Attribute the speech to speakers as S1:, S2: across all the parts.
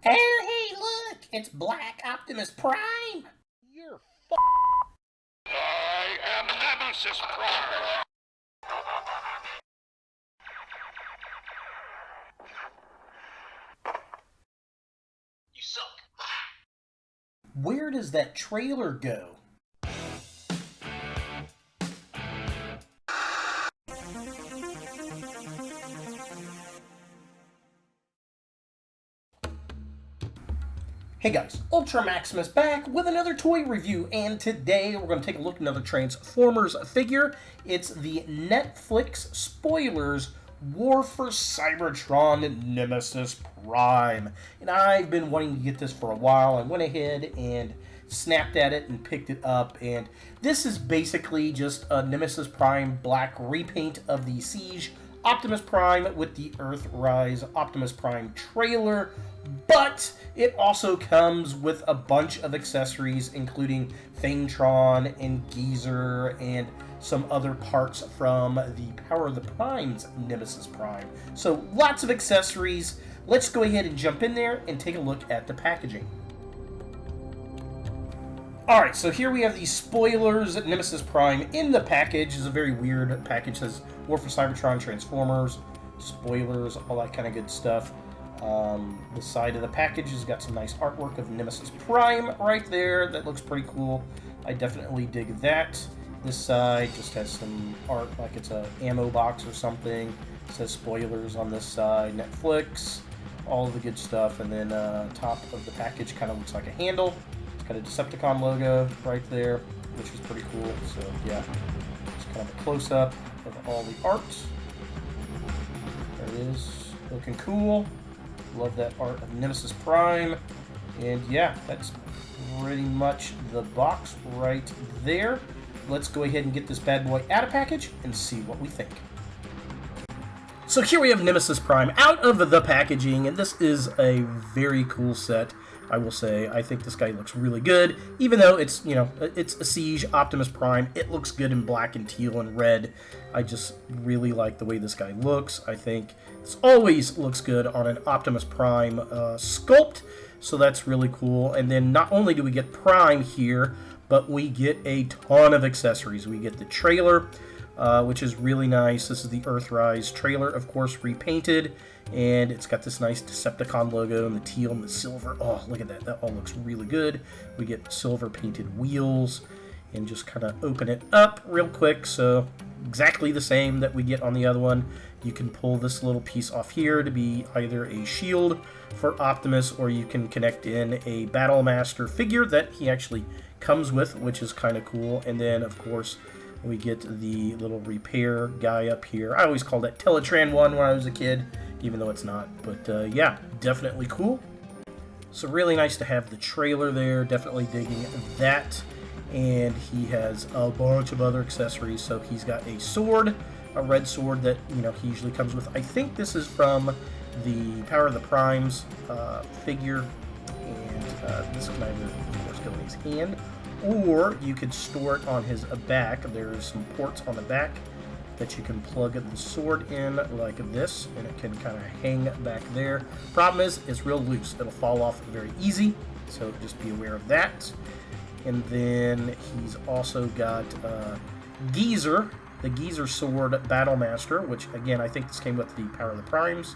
S1: Oh, hey, look! It's Black Optimus Prime!
S2: You're I am Nemesis Prime! You suck.
S1: Where does that trailer go? Hey guys, Ultra Maximus back with another toy review, and today we're going to take a look at another Transformers figure. It's the Netflix spoilers War for Cybertron Nemesis Prime. And I've been wanting to get this for a while. I went ahead and snapped at it and picked it up, and this is basically just a Nemesis Prime black repaint of the Siege Optimus Prime with the Earthrise Optimus Prime trailer, but it also comes with a bunch of accessories, including Thanetron and Geezer and some other parts from the Power of the Prime's Nemesis Prime. So lots of accessories. Let's go ahead and jump in there and take a look at the packaging. Alright, so here we have the spoilers Nemesis Prime in the package. It's a very weird package. It says War for Cybertron, Transformers, spoilers, all that kind of good stuff. The side of the package has got some nice artwork of Nemesis Prime right there. That looks pretty cool. I definitely dig that. This side just has some art like it's an ammo box or something. It says spoilers on this side, Netflix, all the good stuff. And then top of the package kind of looks like a handle. It's got a Decepticon logo right there, which is pretty cool. So yeah, it's kind of a close-up of all the art. There it is, looking cool. Love that art of Nemesis Prime. And yeah, that's pretty much the box right there. Let's go ahead and get this bad boy out of package and see what we think. So here we have Nemesis Prime out of the packaging, and this is a very cool set, I will say. I think this guy looks really good, even though it's, you know, it's a Siege Optimus Prime. It looks good in black and teal and red. I just really like the way this guy looks. I think this always looks good on an Optimus Prime sculpt, so that's really cool. And then not only do we get Prime here, but we get a ton of accessories. We get the trailer, which is really nice. This is the Earthrise trailer, of course, repainted, and it's got this nice Decepticon logo and the teal and the silver. Oh, look at that. That all looks really good. We get silver painted wheels, and just kind of open it up real quick. So exactly the same that we get on the other one. You can pull this little piece off here to be either a shield for Optimus, or you can connect in a Battlemaster figure that he actually comes with, which is kind of cool. And then, of course, we get the little repair guy up here. I always called that Teletran 1 when I was a kid, even though it's not. But yeah, definitely cool. So really nice to have the trailer there. Definitely digging that. And he has a bunch of other accessories. So he's got a sword, a red sword that, you know, he usually comes with. I think this is from the Power of the Primes figure. And this can either, of course, go in his hand, or you could store it on his back. There's some ports on the back that you can plug the sword in like this, and it can kind of hang back there. Problem is, it's real loose. It'll fall off very easy, so just be aware of that. And then he's also got Geezer, the Geezer sword Battlemaster, which, again, I think this came with the Power of the Primes.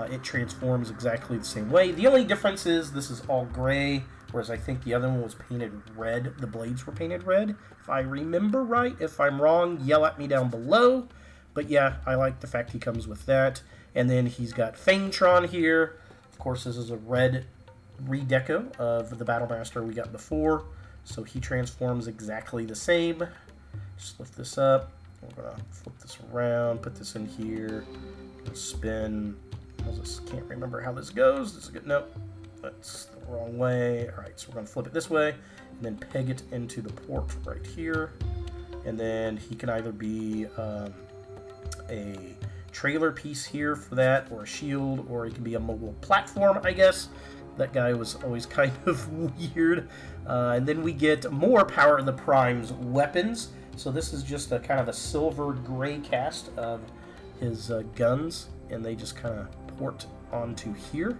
S1: It transforms exactly the same way. The only difference is this is all gray, whereas I think the other one was painted red. The blades were painted red, if I remember right. If I'm wrong, yell at me down below. But yeah, I like the fact he comes with that. And then he's got Thanetron here. Of course, this is a red redeco of the Battlemaster we got before. So he transforms exactly the same. Just lift this up. We're going to flip this around, put this in here, spin. Can't remember how this goes. This is good. Nope, that's the wrong way. All right, so we're going to flip it this way and then peg it into the port right here. And then he can either be a trailer piece here for that, or a shield, or he can be a mobile platform, I guess. That guy was always kind of weird. And then we get more Power of the Prime's weapons. So this is just a kind of a silver gray cast of his guns, and they just kind of port onto here.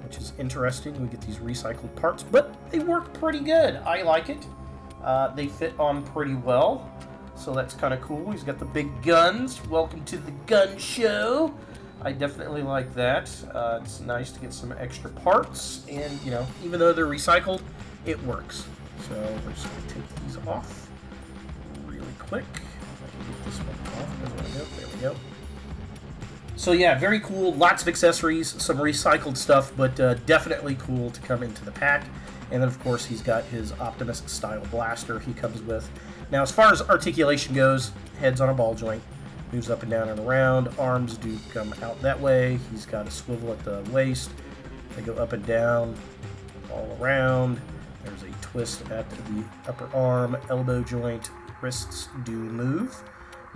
S1: which is interesting. We get these recycled parts, but they work pretty good. I like it. They fit on pretty well, so that's kind of cool. He's got the big guns. Welcome to the gun show. I definitely like that. It's nice to get some extra parts, and, you know, even though they're recycled, it works. So we're just going to take these off really quick. If I can get this one off. There we go. So yeah, very cool. Lots of accessories, some recycled stuff, but definitely cool to come into the pack. And then, of course, he's got his Optimus-style blaster he comes with. Now, as far as articulation goes, head's on a ball joint. Moves up and down and around. Arms do come out that way. He's got a swivel at the waist. They go up and down, all around. There's a twist at the upper arm, elbow joint. Wrists do move,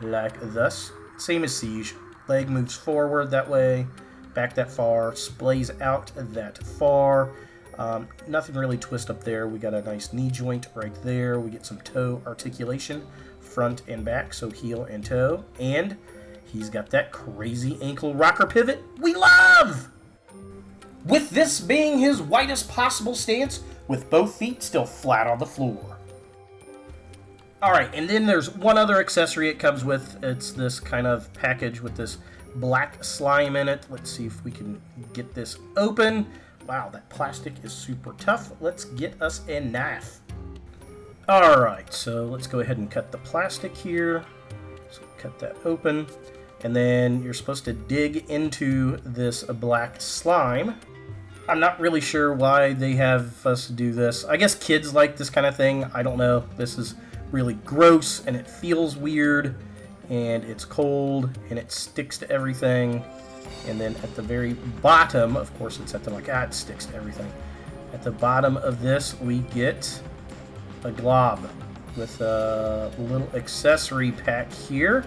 S1: like thus. Same as Siege. Leg moves forward that way, back that far, splays out that far. Nothing really twist up there. We got a nice knee joint right there. We get some toe articulation, front and back, so heel and toe. And he's got that crazy ankle rocker pivot we love! With this being his widest possible stance, with both feet still flat on the floor. Alright, and then there's one other accessory it comes with. It's this kind of package with this black slime in it. Let's see if we can get this open. Wow, that plastic is super tough. Let's get us a knife. Alright, so let's go ahead and cut the plastic here. So cut that open. And then you're supposed to dig into this black slime. I'm not really sure why they have us do this. I guess kids like this kind of thing. I don't know. This is really gross, and it feels weird, and it's cold, and it sticks to everything. And then at the very bottom, of course it's at the, like, it sticks to everything. At the bottom of this, we get a glob with a little accessory pack here.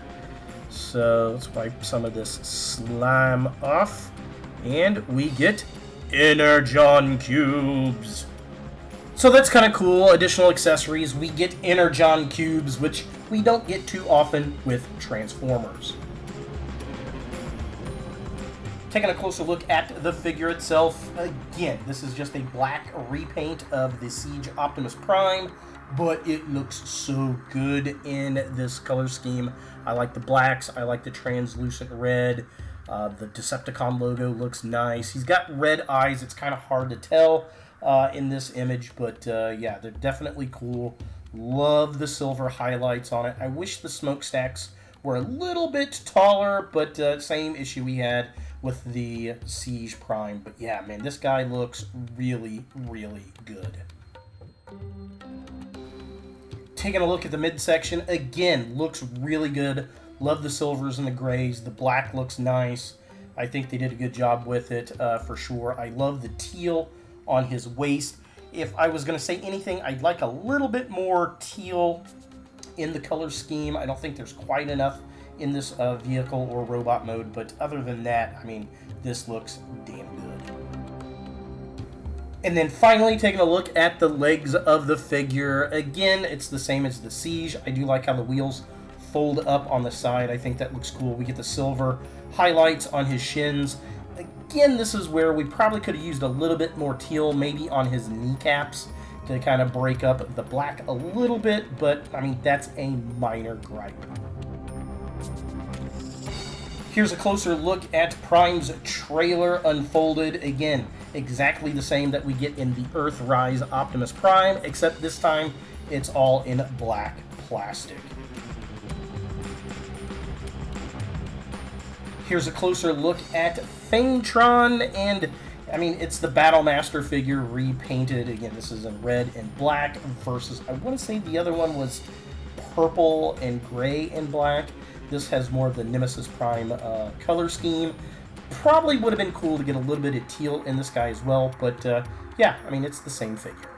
S1: So let's wipe some of this slime off, and we get Energon Cubes. So that's kind of cool. Additional accessories. We get Energon Cubes, which we don't get too often with Transformers. Taking a closer look at the figure itself. Again, this is just a black repaint of the Siege Optimus Prime, but it looks so good in this color scheme. I like the blacks. I like the translucent red. The Decepticon logo looks nice. He's got red eyes. It's kind of hard to tell in this image, but yeah, they're definitely cool. Love the silver highlights on it. I wish the smokestacks were a little bit taller, but same issue we had with the Siege Prime. But yeah, man, this guy looks really, really good. Taking a look at the midsection, again, looks really good. Love the silvers and the grays. The black looks nice. I think they did a good job with it for sure. I love the teal on his waist. If I was going to say anything, I'd like a little bit more teal in the color scheme. I don't think there's quite enough in this vehicle or robot mode, but other than that, I mean, this looks damn good. And then finally, taking a look at the legs of the figure. Again, it's the same as the Siege. I do like how the wheels fold up on the side. I think that looks cool. We get the silver highlights on his shins. Again, this is where we probably could have used a little bit more teal, maybe on his kneecaps, to kind of break up the black a little bit, but I mean, that's a minor gripe. Here's a closer look at Prime's trailer unfolded. Again, exactly the same that we get in the Earthrise Optimus Prime, except this time it's all in black plastic. Here's a closer look at Fametron, and I mean, it's the Battlemaster figure repainted. Again, this is in red and black versus, I want to say the other one was purple and gray and black. This has more of the Nemesis Prime color scheme. Probably would have been cool to get a little bit of teal in this guy as well, but yeah, I mean, it's the same figure.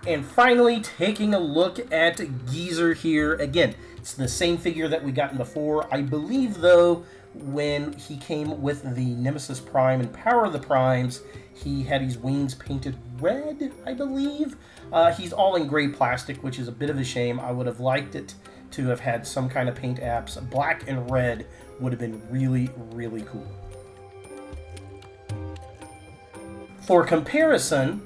S1: And finally, taking a look at Geezer here. Again, it's the same figure that we gotten before. I believe, though, when he came with the Nemesis Prime and Power of the Primes, he had his wings painted red, I believe. He's all in gray plastic, which is a bit of a shame. I would have liked it to have had some kind of paint apps. Black and red would have been really, really cool. For comparison,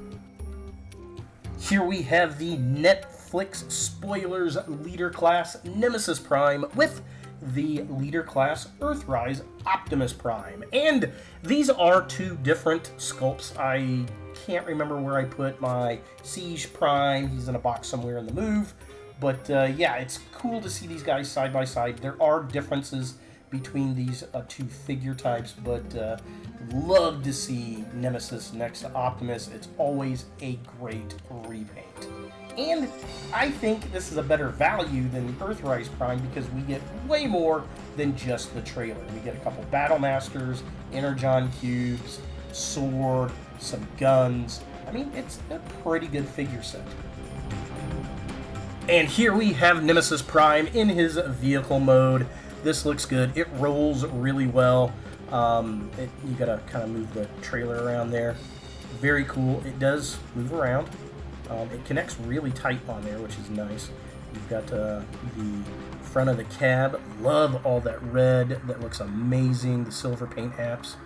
S1: here we have the Netflix Spoilers Leader Class Nemesis Prime with the Leader Class Earthrise Optimus Prime. And these are two different sculpts. I can't remember where I put my Siege Prime. He's in a box somewhere in the move. But yeah, it's cool to see these guys side by side. There are differences between these two figure types, but love to see Nemesis next to Optimus. It's always a great repaint. And I think this is a better value than the Earthrise Prime because we get way more than just the trailer. We get a couple Battlemasters, Energon Cubes, sword, some guns. I mean, it's a pretty good figure set. And here we have Nemesis Prime in his vehicle mode. This looks good. It rolls really well. You gotta kind of move the trailer around there. Very cool. It does move around. It connects really tight on there, which is nice. You've got the front of the cab. Love all that red. That looks amazing. The silver paint apps.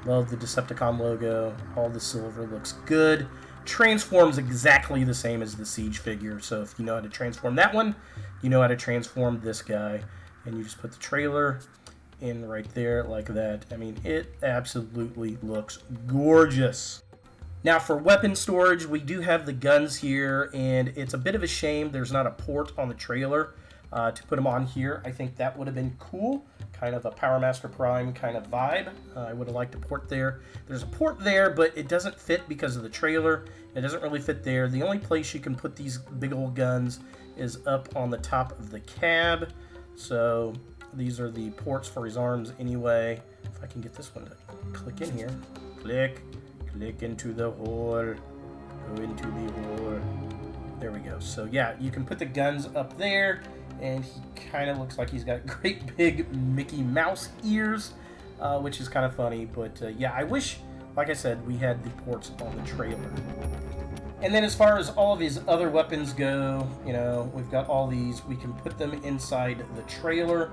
S1: Love the Decepticon logo. All the silver looks good. Transforms exactly the same as the Siege figure. So if you know how to transform that one, you know how to transform this guy. And you just put the trailer in right there like that. I mean, it absolutely looks gorgeous. Now for weapon storage, we do have the guns here, and it's a bit of a shame there's not a port on the trailer to put them on here. I think that would have been cool. Kind of a Powermaster Prime kind of vibe. I would have liked a port there. There's a port there, but it doesn't fit because of the trailer. It doesn't really fit there. The only place you can put these big old guns is up on the top of the cab. So these are the ports for his arms anyway. If I can get this one to click in here. Click into the hole. Go into the hole. There we go. So yeah, you can put the guns up there, and he kind of looks like he's got great big Mickey Mouse ears, which is kind of funny. But yeah, I wish, like I said, we had the ports on the trailer. And then as far as all of his other weapons go, you know, we've got all these. We can put them inside the trailer.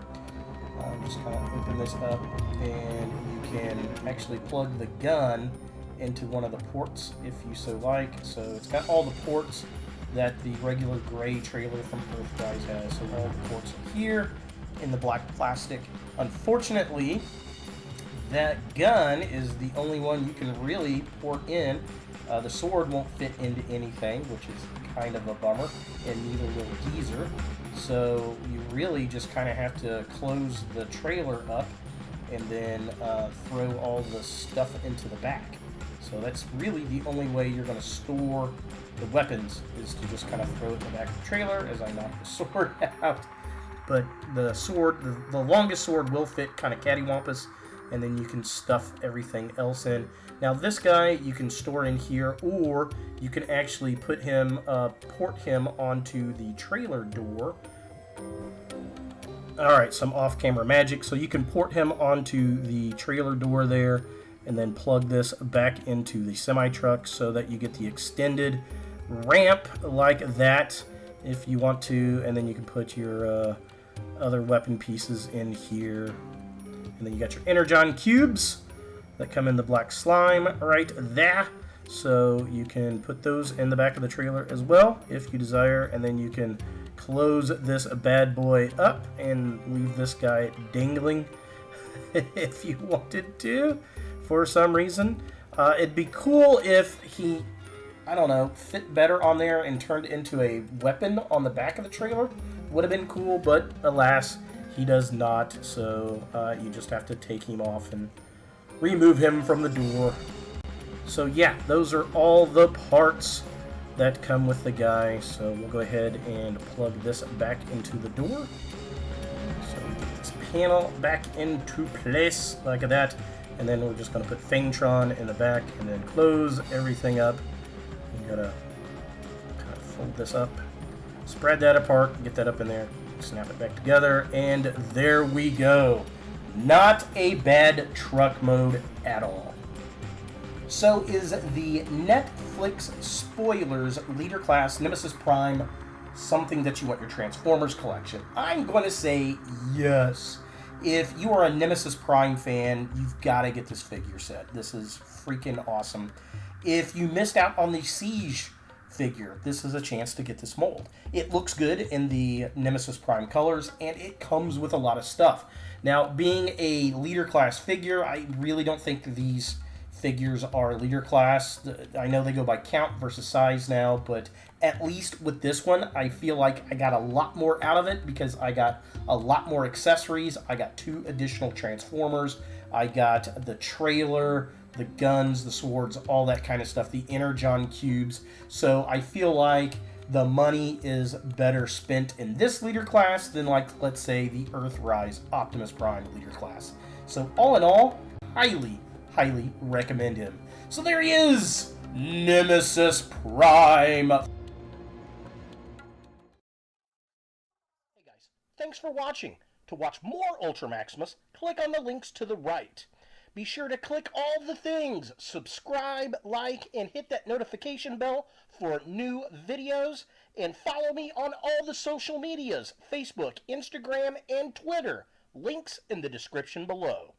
S1: Just kind of open this up, and you can actually plug the gun into one of the ports if you so like. So it's got all the ports that the regular gray trailer from Earthrise has. So all the ports are here in the black plastic. Unfortunately, that gun is the only one you can really port in. The sword won't fit into anything, which is kind of a bummer, and neither will Geezer. So you really just kind of have to close the trailer up and then throw all the stuff into the back. So that's really the only way you're going to store the weapons, is to just kind of throw it in the back of the trailer as I knock the sword out. But the sword, the longest sword will fit kind of cattywampus, and then you can stuff everything else in. Now this guy you can store in here, or you can actually put him, port him onto the trailer door. Alright, some off-camera magic. So you can port him onto the trailer door there, and then plug this back into the semi-truck so that you get the extended ramp like that if you want to, and then you can put your other weapon pieces in here. And then you got your Energon Cubes that come in the black slime right there. So you can put those in the back of the trailer as well if you desire. And then you can close this bad boy up and leave this guy dangling if you wanted to for some reason. It'd be cool if he, I don't know, fit better on there and turned into a weapon on the back of the trailer. Would have been cool, but alas, he does not, so you just have to take him off and remove him from the door. So yeah, those are all the parts that come with the guy. So we'll go ahead and plug this back into the door. So we get this panel back into place like that. And then we're just going to put Fangtron in the back and then close everything up. You gotta kind of fold this up, spread that apart, get that up in there. Snap it back together, and there we go. Not a bad truck mode at all. So is the Netflix Spoilers Leader Class Nemesis Prime something that you want your Transformers collection? I'm going to say yes. If you are a Nemesis Prime fan, you've got to get this figure set. This is freaking awesome. If you missed out on the Siege figure, this is a chance to get this mold. It looks good in the Nemesis Prime colors, and it comes with a lot of stuff. Now, being a leader class figure, I really don't think these figures are leader class. I know they go by count versus size now, but at least with this one, I feel like I got a lot more out of it because I got a lot more accessories. I got 2 additional Transformers. I got the trailer, the guns, the swords, all that kind of stuff, the Energon cubes. So I feel like the money is better spent in this leader class than, like, let's say, the Earthrise Optimus Prime leader class. So all in all, highly recommend him. So there he is, Nemesis Prime. Hey guys, thanks for watching. To watch more Ultra Maximus, click on the links to the right. Be sure to click all the things, subscribe, like, and hit that notification bell for new videos, and follow me on all the social medias, Facebook, Instagram, and Twitter. Links in the description below.